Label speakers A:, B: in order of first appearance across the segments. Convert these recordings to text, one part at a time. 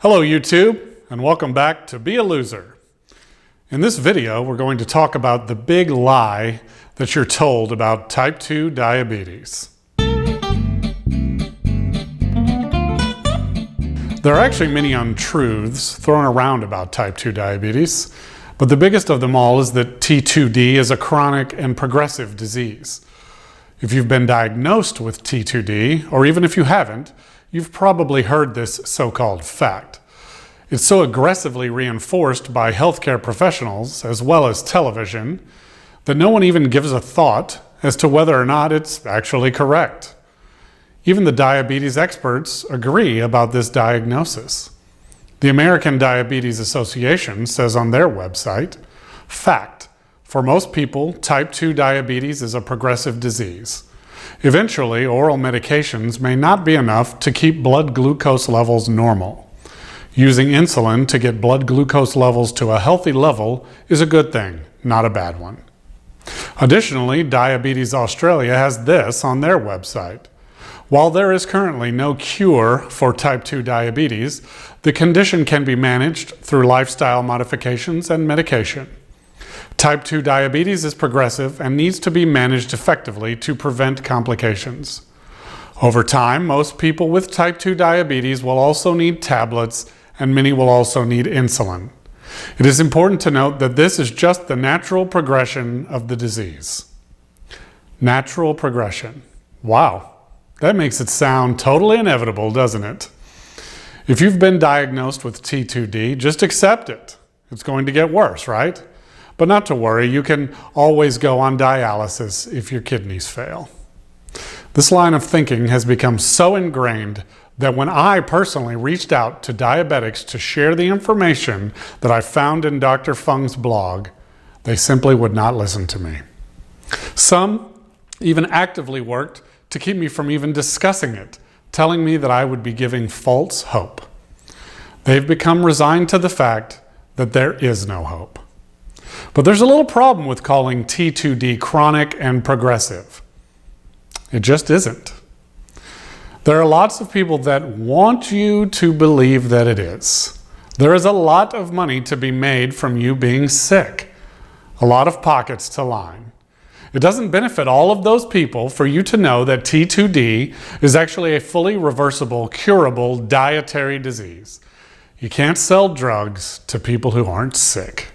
A: Hello YouTube, and welcome back to Be a Loser. In this video, we're going to talk about the big lie that you're told about type 2 diabetes. There are actually many untruths thrown around about type 2 diabetes, but the biggest of them all is that T2D is a chronic and progressive disease. If you've been diagnosed with T2D, or even if you haven't, you've probably heard this so-called fact. It's so aggressively reinforced by healthcare professionals as well as television that no one even gives a thought as to whether or not it's actually correct. Even the diabetes experts agree about this diagnosis. The American Diabetes Association says on their website, "Fact, for most people, type 2 diabetes is a progressive disease. Eventually, oral medications may not be enough to keep blood glucose levels normal. Using insulin to get blood glucose levels to a healthy level is a good thing, not a bad one." Additionally, Diabetes Australia has this on their website. "While there is currently no cure for type 2 diabetes, the condition can be managed through lifestyle modifications and medication. Type 2 diabetes is progressive and needs to be managed effectively to prevent complications. Over time, most people with type 2 diabetes will also need tablets, and many will also need insulin. It is important to note that this is just the natural progression of the disease." Natural progression. Wow, that makes it sound totally inevitable, doesn't it? If you've been diagnosed with T2D, just accept it. It's going to get worse, right? But not to worry, you can always go on dialysis if your kidneys fail. This line of thinking has become so ingrained that when I personally reached out to diabetics to share the information that I found in Dr. Fung's blog, they simply would not listen to me. Some even actively worked to keep me from even discussing it, telling me that I would be giving false hope. They've become resigned to the fact that there is no hope. But there's a little problem with calling T2D chronic and progressive. It just isn't. There are lots of people that want you to believe that it is. There is a lot of money to be made from you being sick, a lot of pockets to line. It doesn't benefit all of those people for you to know that T2D is actually a fully reversible, curable dietary disease. You can't sell drugs to people who aren't sick.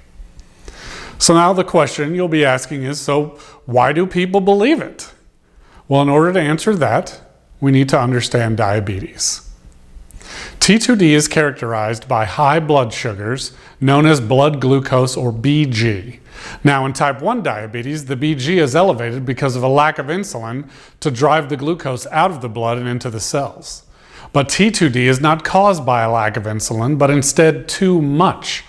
A: So now the question you'll be asking is, so why do people believe it? Well, in order to answer that, we need to understand diabetes. T2D is characterized by high blood sugars known as blood glucose or BG. Now in type 1 diabetes, the BG is elevated because of a lack of insulin to drive the glucose out of the blood and into the cells. But T2D is not caused by a lack of insulin, but instead too much.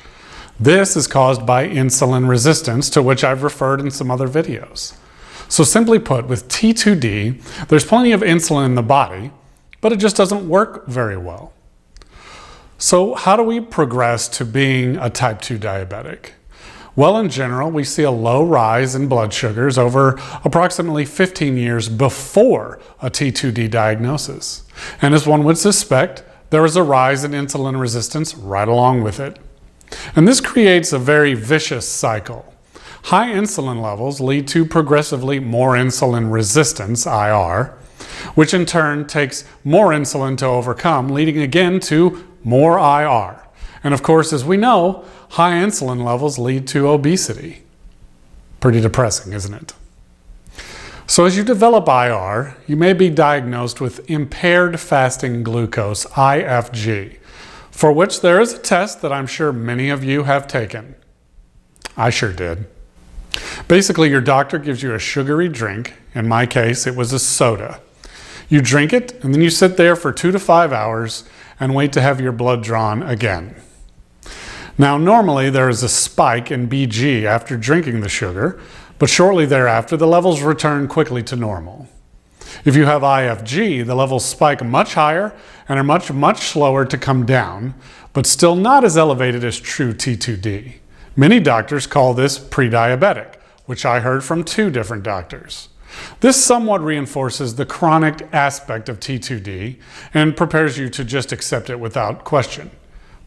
A: This is caused by insulin resistance, to which I've referred in some other videos. So simply put, with T2D, there's plenty of insulin in the body, but it just doesn't work very well. So how do we progress to being a type 2 diabetic? Well, in general, we see a low rise in blood sugars over approximately 15 years before a T2D diagnosis. And as one would suspect, there is a rise in insulin resistance right along with it. And this creates a very vicious cycle. High insulin levels lead to progressively more insulin resistance, IR, which in turn takes more insulin to overcome, leading again to more IR. And of course, as we know, high insulin levels lead to obesity. Pretty depressing, isn't it? So as you develop IR, you may be diagnosed with impaired fasting glucose, IFG, for which there is a test that I'm sure many of you have taken. I sure did. Basically, your doctor gives you a sugary drink. In my case, it was a soda. You drink it, and then you sit there for 2 to 5 hours and wait to have your blood drawn again. Now, normally there is a spike in BG after drinking the sugar, but shortly thereafter, the levels return quickly to normal. If you have IFG, the levels spike much higher and are much slower to come down, but still not as elevated as true T2D. Many doctors call this pre-diabetic, which I heard from 2 different doctors. This somewhat reinforces the chronic aspect of T2D and prepares you to just accept it without question.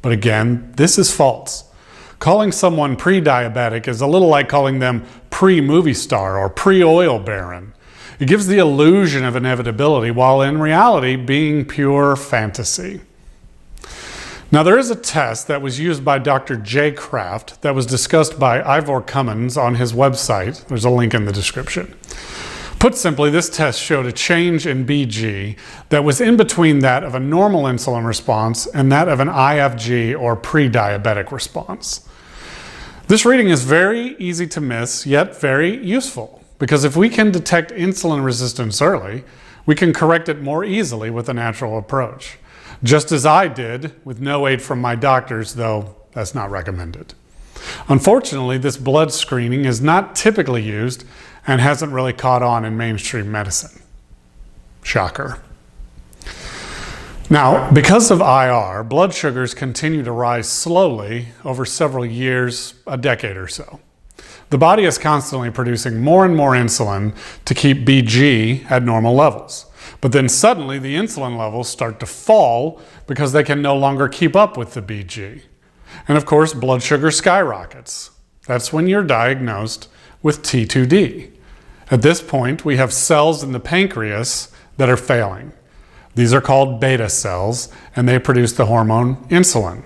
A: But again, this is false. Calling someone pre-diabetic is a little like calling them pre-movie star or pre-oil baron. It gives the illusion of inevitability while in reality being pure fantasy. Now there is a test that was used by Dr. J. Kraft that was discussed by Ivor Cummins on his website. There's a link in the description. Put simply, this test showed a change in BG that was in between that of a normal insulin response and that of an IFG or pre-diabetic response. This reading is very easy to miss, yet very useful, because if we can detect insulin resistance early, we can correct it more easily with a natural approach. Just as I did with no aid from my doctors, though that's not recommended. Unfortunately, this blood screening is not typically used and hasn't really caught on in mainstream medicine. Shocker. Now, because of IR, blood sugars continue to rise slowly over several years, a decade or so. The body is constantly producing more and more insulin to keep BG at normal levels. But then suddenly the insulin levels start to fall because they can no longer keep up with the BG. And of course, blood sugar skyrockets. That's when you're diagnosed with T2D. At this point, we have cells in the pancreas that are failing. These are called beta cells, and they produce the hormone insulin.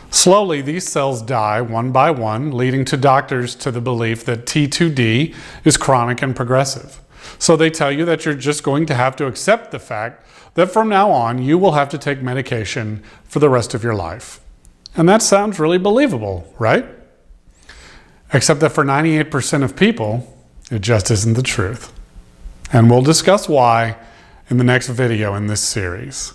A: Slowly, these cells die one by one, leading to doctors to the belief that T2D is chronic and progressive. So they tell you that you're just going to have to accept the fact that from now on, you will have to take medication for the rest of your life. And that sounds really believable, right? Except that for 98% of people, it just isn't the truth. And we'll discuss why in the next video in this series.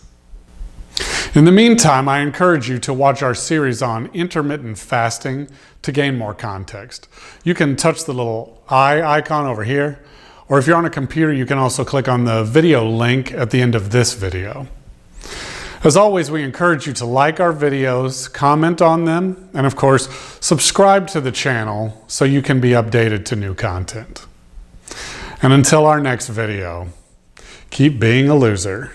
A: In the meantime, I encourage you to watch our series on intermittent fasting to gain more context. You can touch the little eye icon over here, or if you're on a computer, you can also click on the video link at the end of this video. As always, we encourage you to like our videos, comment on them, and of course, subscribe to the channel so you can be updated to new content. And until our next video, keep being a loser.